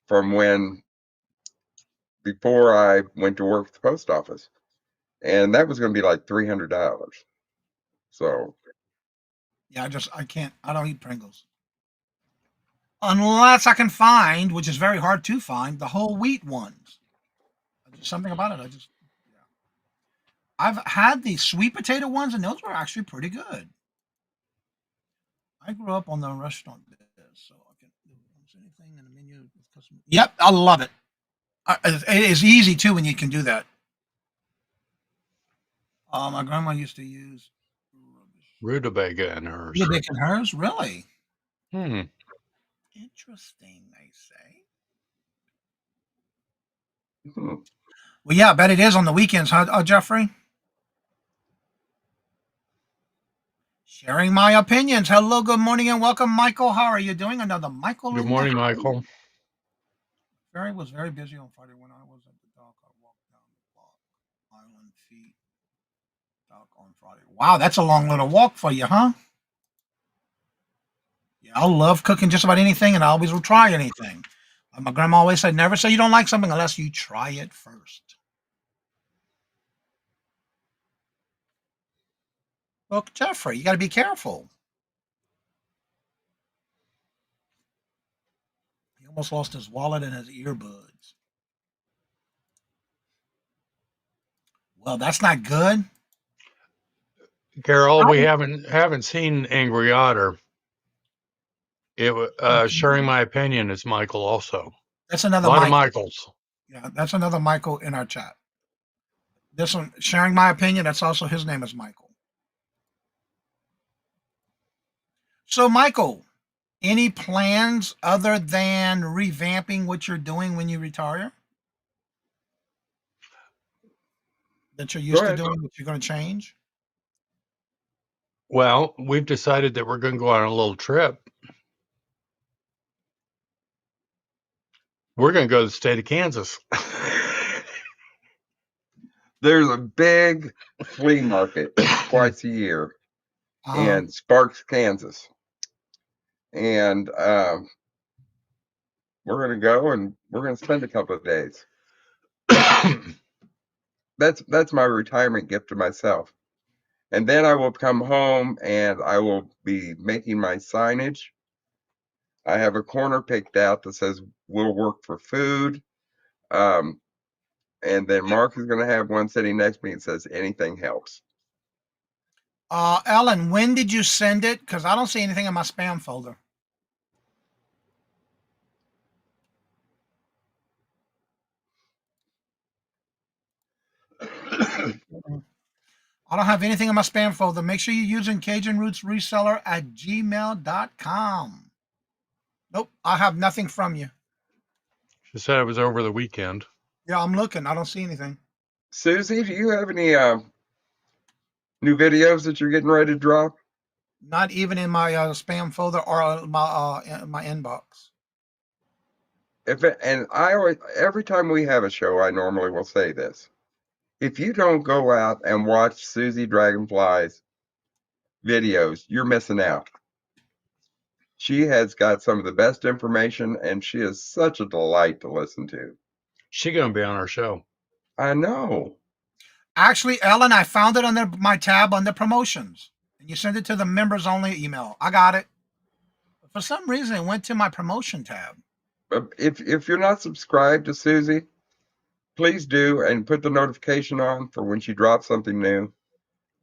from when before I went to work at the post office. and that was going to be like $300. So Yeah, I can't. I don't eat Pringles unless I can find, which is very hard to find, the whole wheat ones. Just something about it. Yeah. I've had the sweet potato ones, and those were actually pretty good. I grew up on the restaurant biz, so I can. Is anything in the menu? Yep, I love it. It is easy too when you can do that. My grandma used to use Rutabaga in hers. Rutabaga in hers. Really Hmm. interesting. They say. hmm. Well, yeah, I bet it is on the weekends, huh, Jeffrey? Sharing my opinions. Hello, good morning, and welcome, Michael. How are you doing? Another Michael Good in the morning, Michael. Barry was very busy on Friday when I was at the dock. I walked down the block, Island Feet dock on Friday. Wow, that's a long little walk for you, huh? Yeah, I love cooking just about anything, and I always will try anything. My grandma always said, "Never say you don't like something unless you try it first." Look, Jeffrey, you got to be careful. He almost lost his wallet and his earbuds. Well, that's not good. Carol, we haven't seen Angry Otter. Sharing my opinion is Michael also. That's A another lot of Michael. Michaels. Yeah, that's another Michael in our chat. This one, sharing my opinion, that's also his name is Michael. So, Michael, any plans other than revamping what you're doing when you retire that you're Go used to ahead. doing that you're going to change? Well, we've decided that we're going to go on a little trip. We're going to go to the state of Kansas. There's a big flea market twice a year Uh, in Sparks, Kansas, and we're going to go and we're going to spend a couple of days. That's my retirement gift to myself. And then I will come home and I will be making my signage. I have a corner picked out that says "We'll work for food." Um, and then Mark is going to have one sitting next to me that says "Anything helps." Ellen, when did you send it? Because I don't see anything in my spam folder. I don't have anything in my spam folder. Make sure you're using Cajun Roots Reseller at gmail.com. Nope, I have nothing from you. She said it was over the weekend. Yeah, I'm looking. I don't see anything. Susie, do you have any new videos that you're getting ready to drop? Not even in my spam folder or my inbox. And I always, every time we have a show, I normally will say this: if you don't go out and watch Susie Dragonfly's videos, you're missing out. She has got some of the best information, and she is such a delight to listen to. She's going to be on our show. I know. Actually, Ellen, I found it under my tab under promotions, and you send it to the members only email. I got it. But for some reason, it went to my promotion tab. But if you're not subscribed to Susie, please do and put the notification on for when she drops something new.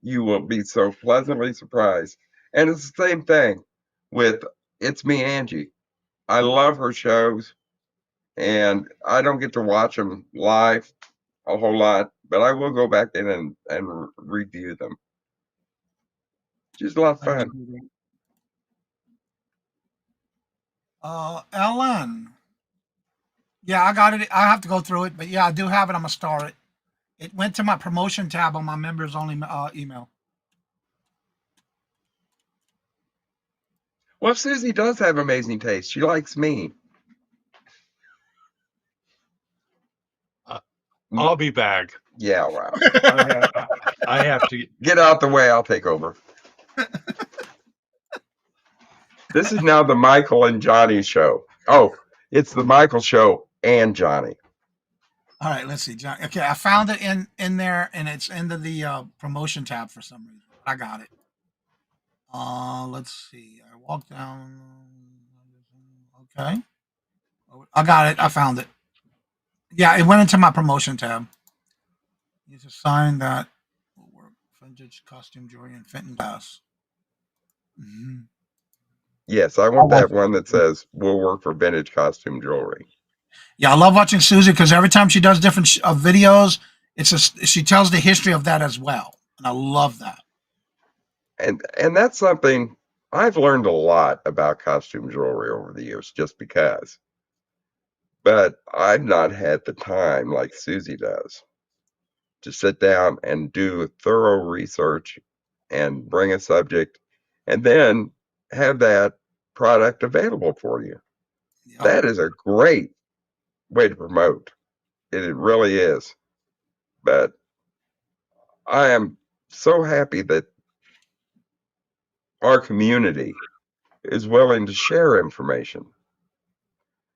You will be so pleasantly surprised. And it's the same thing with It's Me, Angie. I love her shows, and I don't get to watch them live a whole lot, but I will go back in and review them. Just a lot of fun. Ellen. Yeah, I got it. I have to go through it, but yeah, I do have it. I'm gonna star it. It went to my promotion tab on my members only email. Well, Susie does have amazing taste. She likes me. I'll be back. Yeah, wow. I have to. Get out the way. I'll take over. This is now the Michael and Johnny show. Oh, it's the Michael show and Johnny. All right, let's see, John. Okay, I found it in there, and it's into the promotion tab for some reason. I got it. Let's see. I walked down. Okay, I got it. I found it. Yeah, it went into my promotion tab. It's a sign that will work. Vintage costume jewelry and Fenton glass. Mm-hmm. Yes, I want that one that says "Will work for vintage costume jewelry." Yeah, I love watching Susie because every time she does different videos, she tells the history of that as well, and I love that. And that's something I've learned a lot about costume jewelry over the years, just because. But I've not had the time like Susie does to sit down and do thorough research and bring a subject and then have that product available for you. Yep. That is a great way to promote. It really is. But I am so happy that our community is willing to share information.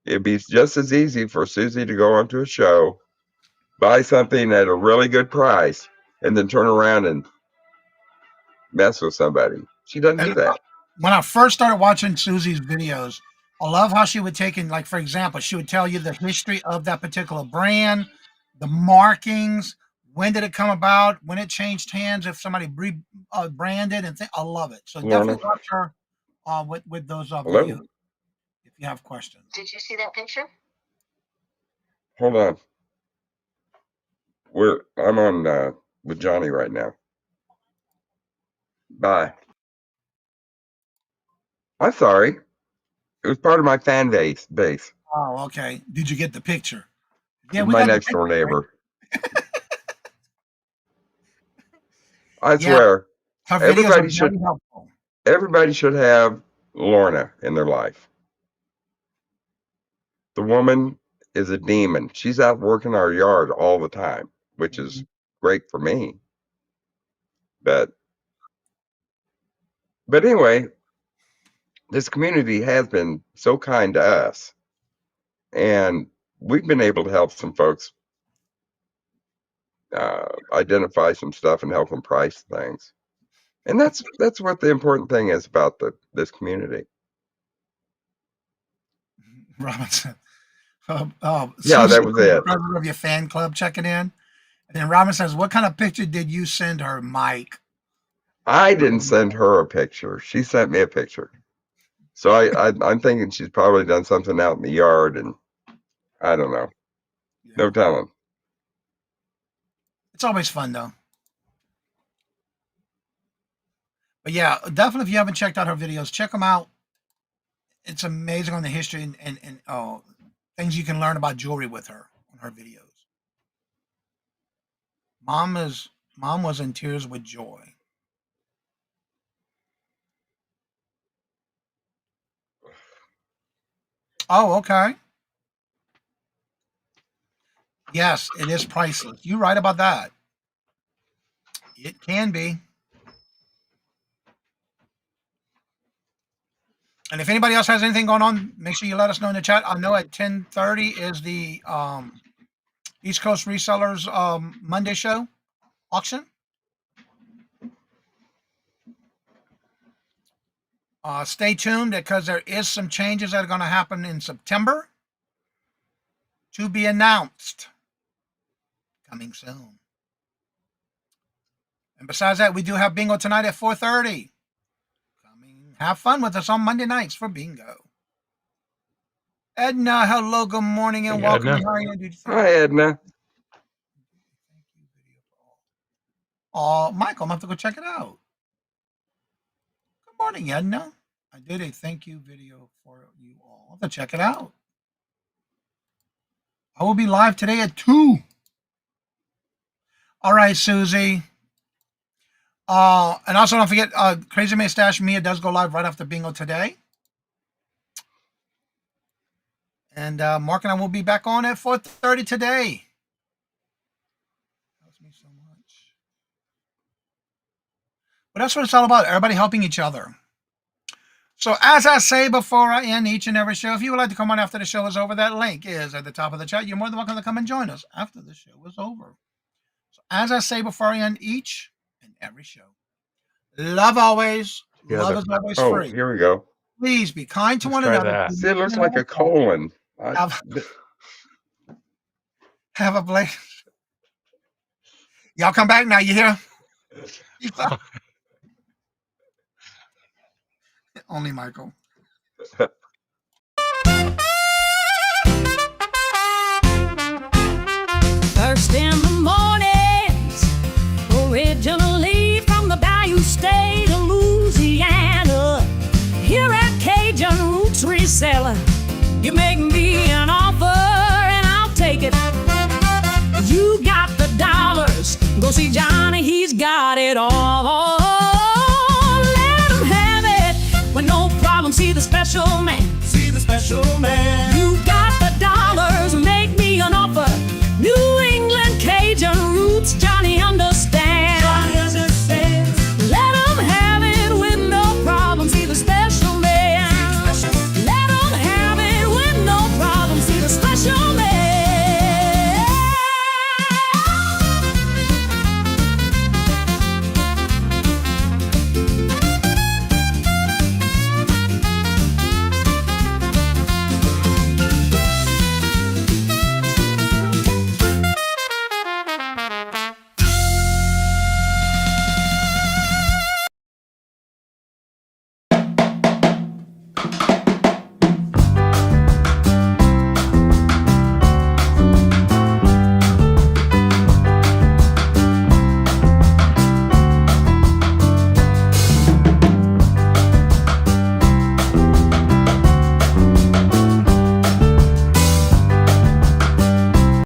It'd be just as easy for Susie to go onto a show, buy something at a really good price, and then turn around and mess with somebody. She doesn't And do that. when I first started watching Susie's videos, I love how she would take in, like, for example, she would tell you the history of that particular brand, the markings, when did it come about, when it changed hands, if somebody branded and I love it. So Lorna, definitely watch her with those videos hello? if you have questions. Hold on. I'm on with Johnny right now. Bye. I'm sorry. It was part of my fan base. Oh, okay. Did you get the picture? Yeah, It's we my got the next picture, door right? neighbor. I Yeah, swear, her videos are everybody should very helpful. everybody should have Lorna in their life. The woman is a demon. She's out working our yard all the time, which is Mhm. great for me. But anyway, this community has been so kind to us, and we've been able to help some folks identify some stuff and help them price things. And that's what the important thing is about this community. Robinson. Yeah, Susie, that was the it. president of your fan club, checking in. And then Robin says, "What kind of picture did you send her, Mike?" I didn't send her a picture. She sent me a picture. So I'm thinking she's probably done something out in the yard, and I don't know. Yeah, No telling. it's always fun though. But yeah, definitely if you haven't checked out her videos, check them out. It's amazing on the history and things you can learn about jewelry with her on her videos. Mom was in tears with joy. Oh, okay. Yes, it is priceless. You're right about that. It can be. And if anybody else has anything going on, make sure you let us know in the chat. I know at 10:30 is the East Coast Resellers Monday show auction. Stay tuned because there is some changes that are going to happen in September to be announced coming soon. And besides that, we do have bingo tonight at 4:30. Coming, have fun with us on Monday nights for bingo. Edna, hello, good morning, and Hey, welcome. Edna. And how are you? Did you think? Hi, Edna. Oh, Michael, I'm gonna have to go check it out. Good morning, Edna. I did a thank you video for you all. I'll have to check it out. I will be live today at 2. All right, Susie. And also don't forget, Crazy Mustache Mia does go live right after bingo today. And Mark and I will be back on at 4:30 today. Helps me so much. But that's what it's all about. Everybody helping each other. So as I say before I end each and every show, if you would like to come on after the show is over, that link is at the top of the chat. You're more than welcome to come and join us after the show is over. So as I say before I end each and every show, love always, Yeah, love is always Oh, free. here we go. Please be kind to Let's one try another. that. See, it looks like a colon. Have a blessed. Y'all come back now. You hear? Only Michael. First in the mornings, originally from the Bayou State of Louisiana. Here at Cajun Roots Reseller, you make me an offer and I'll take it. You got the dollars, go see Johnny, he's got it all.